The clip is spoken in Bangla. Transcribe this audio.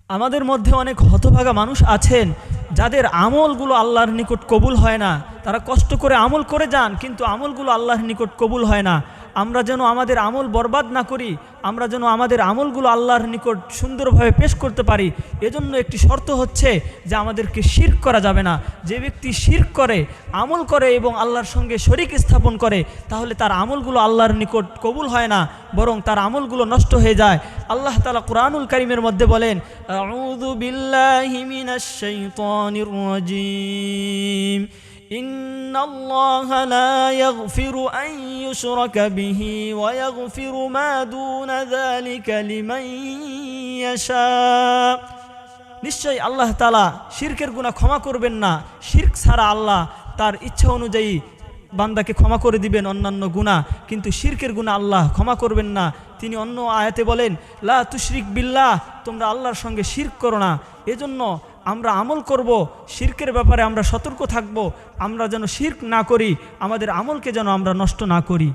আমাদের মধ্যে অনেক হতভাগা মানুষ আছেন যাদের আমলগুলো আল্লাহর নিকট কবুল হয় না। তারা কষ্ট করে আমল করে যান, কিন্তু আমলগুলো আল্লাহর নিকট কবুল হয় না। আমরা যেন আমাদের আমল বরবাদ না করি, আমরা যেন আমাদের আমলগুলো আল্লাহর নিকট সুন্দরভাবে পেশ করতে পারি, এজন্য একটি শর্ত হচ্ছে যে আমাদেরকে শিরক করা যাবে না। যে ব্যক্তি শিরক করে, আমল করে এবং আল্লাহর সঙ্গে শরীক স্থাপন করে, তাহলে তার আমলগুলো আল্লাহর নিকট কবুল হয় না, বরং তার আমলগুলো নষ্ট হয়ে যায়। আল্লাহ তাআলা কুরআনুল কারীমের মধ্যে বলেন, আউযু বিল্লাহি মিনাশ শাইতানির রাজীম, ইন্নাল্লাহা লা ইয়াগফিরু আন ইউশরাকা বিহি ওয়া ইয়াগফিরু মা দুনা যালিকা লিমান ইয়াশা। নিশ্চয়ই আল্লাহ তাআলা শিরকের গুনাহ ক্ষমা করবেন না। শিরক ছাড়া আল্লাহ তার ইচ্ছা অনুযায়ী বান্দাকে ক্ষমা করে দিবেন অন্যান্য গুনাহ, কিন্তু শিরকের গুনাহ আল্লাহ ক্ষমা করবেন না। তিনি অন্য আয়াতে বলেন, লা তুশরিক বিল্লাহ, তোমরা আল্লাহর সঙ্গে শিরক করো না। এজন্য আমরা আমল করব, শিরকের ব্যাপারে আমরা সতর্ক থাকব, আমরা যেন শিরক না করি, আমাদের আমলকে যেন আমরা নষ্ট না করি।